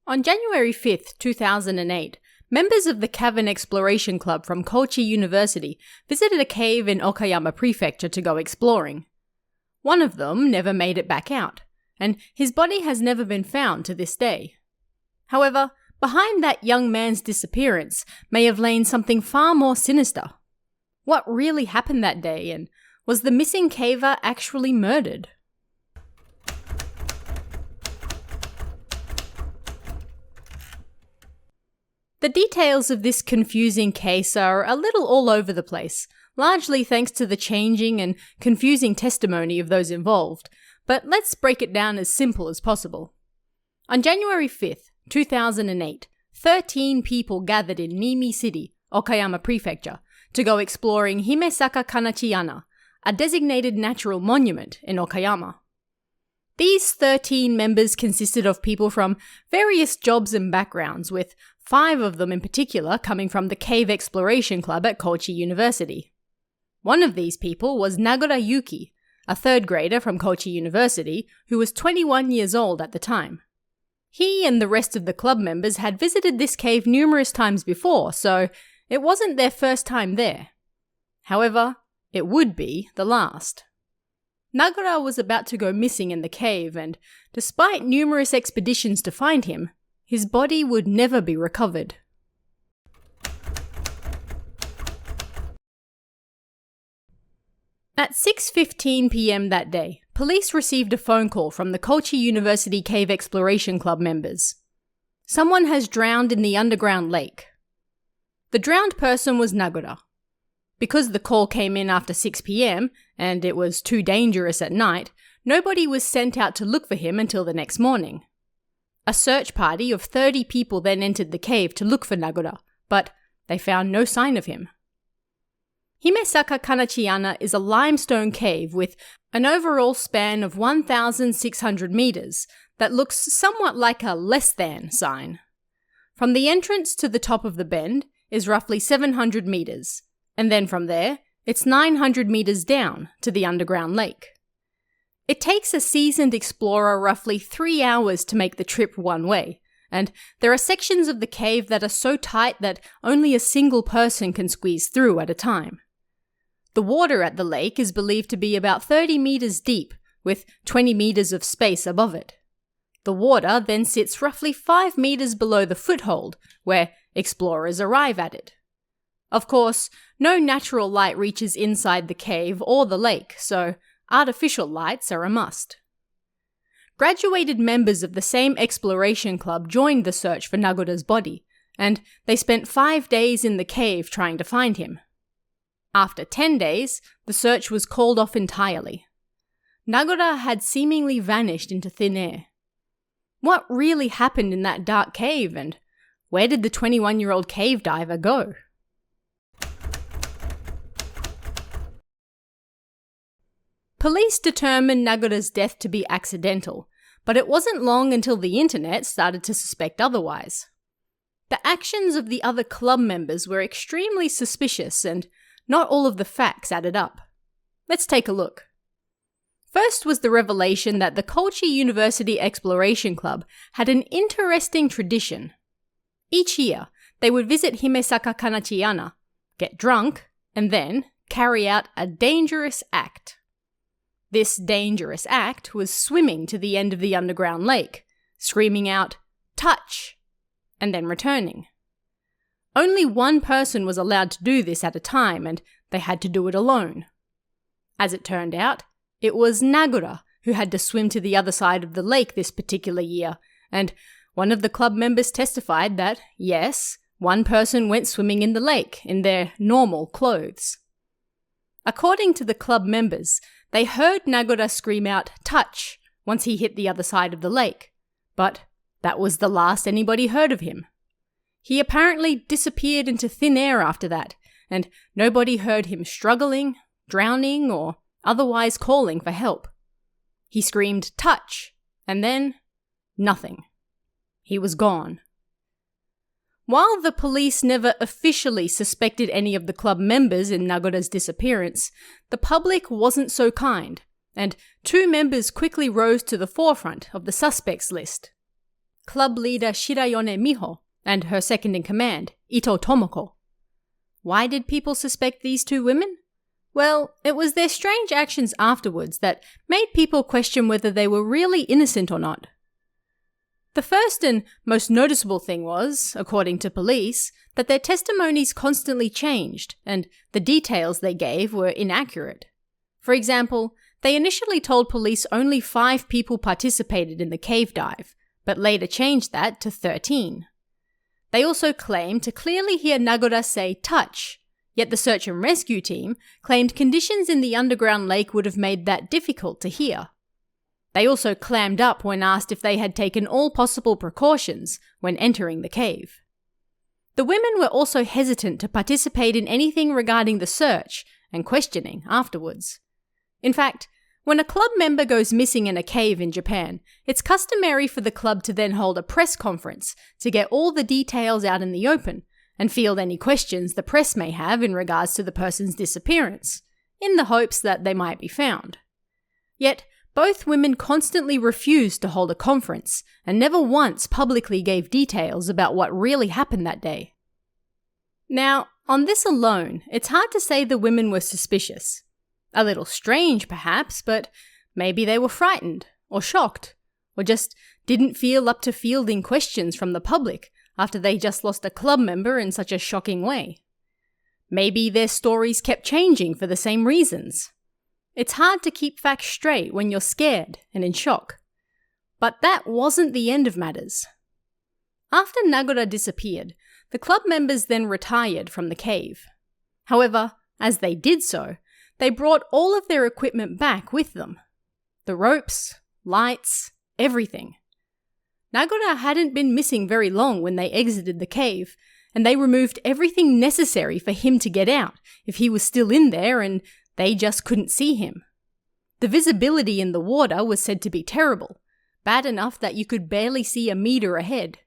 On January 5th, 2008, members of the Cavern Exploration Club from Kochi University visited a cave in Okayama Prefecture to go exploring. One of them never made it back out, and his body has never been found to this day. However, behind that young man's disappearance may have lain something far more sinister. What really happened that day, and was the missing caver actually murdered? The details of this confusing case are a little all over the place, largely thanks to the changing and confusing testimony of those involved, but let's break it down as simple as possible. On January 5th, 2008, 13 people gathered in Nimi City, Okayama Prefecture, to go exploring Himesaka Kanachiyana, a designated natural monument in Okayama. These 13 members consisted of people from various jobs and backgrounds, with 5 of them in particular coming from the Cave Exploration Club at Kochi University. One of these people was Nagura Yuki, a 3rd grader from Kochi University who was 21 years old at the time. He and the rest of the club members had visited this cave numerous times before, so it wasn't their first time there. However, it would be the last. Nagura was about to go missing in the cave, and despite numerous expeditions to find him, his body would never be recovered. At 6:15 p.m. that day, police received a phone call from the Kochi University Cave Exploration Club members. Someone has drowned in the underground lake. The drowned person was Nagura. Because the call came in after 6 p.m, and it was too dangerous at night, nobody was sent out to look for him until the next morning. A search party of 30 people then entered the cave to look for Nagura, but they found no sign of him. Himesaka Kanachiyana is a limestone cave with an overall span of 1,600 meters that looks somewhat like a less than sign. From the entrance to the top of the bend is roughly 700 meters, and then from there, it's 900 meters down to the underground lake. It takes a seasoned explorer roughly 3 hours to make the trip one way, and there are sections of the cave that are so tight that only a single person can squeeze through at a time. The water at the lake is believed to be about 30 meters deep, with 20 meters of space above it. The water then sits roughly 5 meters below the foothold, where explorers arrive at it. Of course, no natural light reaches inside the cave or the lake, so artificial lights are a must. Graduated members of the same exploration club joined the search for Nagura's body, and they spent 5 days in the cave trying to find him. After 10 days, the search was called off entirely. Nagura had seemingly vanished into thin air. What really happened in that dark cave, and where did the 21-year-old cave diver go? Police determined Nagura's death to be accidental, but it wasn't long until the internet started to suspect otherwise. The actions of the other club members were extremely suspicious, and not all of the facts added up. Let's take a look. First was the revelation that the Kochi University Exploration Club had an interesting tradition. Each year, they would visit Himesaka Kanachiyana, get drunk, and then carry out a dangerous act. This dangerous act was swimming to the end of the underground lake, screaming out, "Touch!" and then returning. Only one person was allowed to do this at a time, and they had to do it alone. As it turned out, it was Nagura who had to swim to the other side of the lake this particular year, and one of the club members testified that, yes, one person went swimming in the lake in their normal clothes. According to the club members, they heard Nagura scream out, "Touch!" once he hit the other side of the lake, but that was the last anybody heard of him. He apparently disappeared into thin air after that, and nobody heard him struggling, drowning, or otherwise calling for help. He screamed, "Touch!" and then nothing. He was gone. While the police never officially suspected any of the club members in Nagura's disappearance, the public wasn't so kind, and 2 members quickly rose to the forefront of the suspects list. club leader Shirayone Miho and her second-in-command, Ito Tomoko. Why did people suspect these two women? Well, it was their strange actions afterwards that made people question whether they were really innocent or not. The first and most noticeable thing was, according to police, that their testimonies constantly changed and the details they gave were inaccurate. For example, they initially told police only 5 people participated in the cave dive, but later changed that to 13. They also claimed to clearly hear Nagora say touch, yet the search and rescue team claimed conditions in the underground lake would have made that difficult to hear. They also clammed up when asked if they had taken all possible precautions when entering the cave. The women were also hesitant to participate in anything regarding the search and questioning afterwards. In fact, when a club member goes missing in a cave in Japan, it's customary for the club to then hold a press conference to get all the details out in the open and field any questions the press may have in regards to the person's disappearance, in the hopes that they might be found. Yet, both women constantly refused to hold a conference and never once publicly gave details about what really happened that day. Now, on this alone, it's hard to say the women were suspicious. A little strange, perhaps, but maybe they were frightened, or shocked, or just didn't feel up to fielding questions from the public after they just lost a club member in such a shocking way. Maybe their stories kept changing for the same reasons. It's hard to keep facts straight when you're scared and in shock. But that wasn't the end of matters. After Nagora disappeared, the club members then retired from the cave. However, as they did so, they brought all of their equipment back with them. The ropes, lights, everything. Nagora hadn't been missing very long when they exited the cave, and they removed everything necessary for him to get out if he was still in there and they just couldn't see him. The visibility in the water was said to be terrible, bad enough that you could barely see a meter ahead.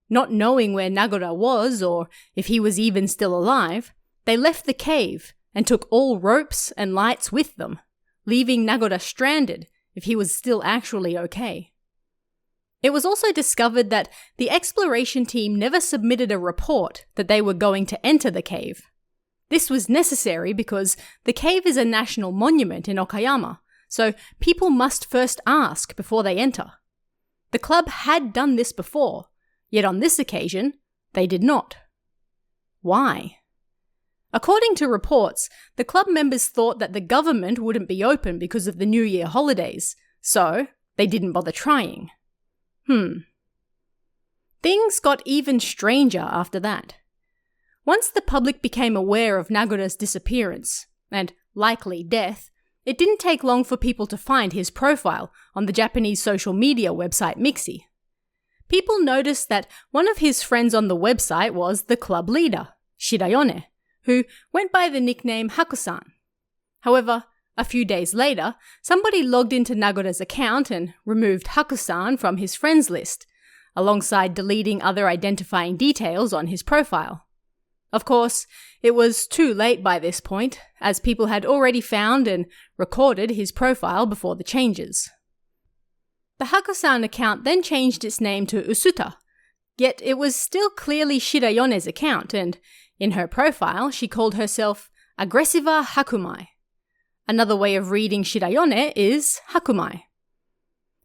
Not knowing where Nagora was or if he was even still alive, they left the cave and took all ropes and lights with them, leaving Nagora stranded if he was still actually okay. It was also discovered that the exploration team never submitted a report that they were going to enter the cave. This was necessary because the cave is a national monument in Okayama, so people must first ask before they enter. The club had done this before, yet on this occasion, they did not. Why? According to reports, the club members thought that the government wouldn't be open because of the New Year holidays, so they didn't bother trying. Things got even stranger after that. Once the public became aware of Nagora's disappearance, and likely death, it didn't take long for people to find his profile on the Japanese social media website Mixi. People noticed that one of his friends on the website was the club leader, Shirayone, who went by the nickname Haku-san. However, a few days later, somebody logged into Nagora's account and removed Haku-san from his friends list, alongside deleting other identifying details on his profile. Of course, it was too late by this point, as people had already found and recorded his profile before the changes. The Haku-san account then changed its name to Usuta, yet it was still clearly Shirayone's account, and in her profile she called herself Aggressiva Hakumai. Another way of reading Shirayone is Hakumai.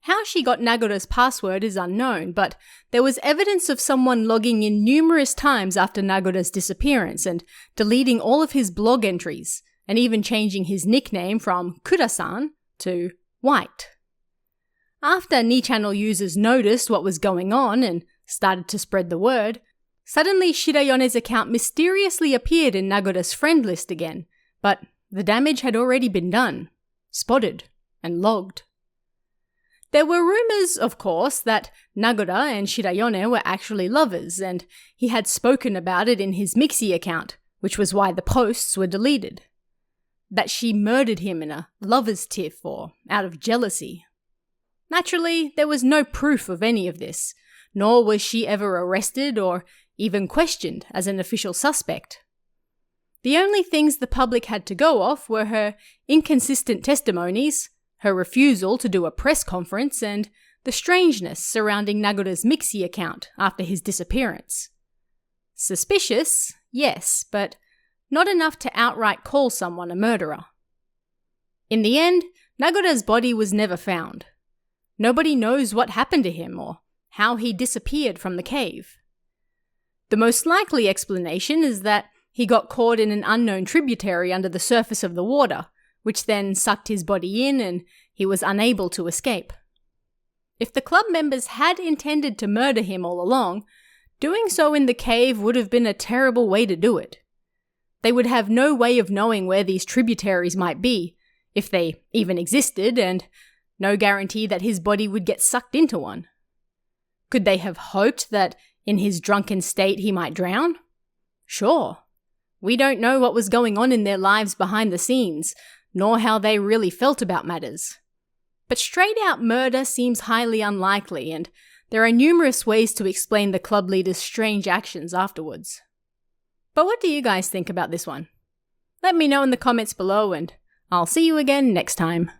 How she got Nagora's password is unknown, but there was evidence of someone logging in numerous times after Nagora's disappearance and deleting all of his blog entries, and even changing his nickname from Kura-san to White. After Ni-channel users noticed what was going on and started to spread the word, suddenly Shirayone's account mysteriously appeared in Nagora's friend list again, but the damage had already been done, spotted, and logged. There were rumors, of course, that Nagora and Shirayone were actually lovers, and he had spoken about it in his Mixi account, which was why the posts were deleted. That she murdered him in a lover's tiff or out of jealousy. Naturally, there was no proof of any of this, nor was she ever arrested or even questioned as an official suspect. The only things the public had to go off were her inconsistent testimonies, her refusal to do a press conference, and the strangeness surrounding Nagota's Mixi account after his disappearance. Suspicious, yes, but not enough to outright call someone a murderer. In the end, Nagota's body was never found. Nobody knows what happened to him or how he disappeared from the cave. The most likely explanation is that he got caught in an unknown tributary under the surface of the water, which then sucked his body in and he was unable to escape. If the club members had intended to murder him all along, doing so in the cave would have been a terrible way to do it. They would have no way of knowing where these tributaries might be, if they even existed, and no guarantee that his body would get sucked into one. Could they have hoped that in his drunken state he might drown? Sure. We don't know what was going on in their lives behind the scenes, nor how they really felt about matters. But straight-out murder seems highly unlikely, and there are numerous ways to explain the club leader's strange actions afterwards. But what do you guys think about this one? Let me know in the comments below, and I'll see you again next time.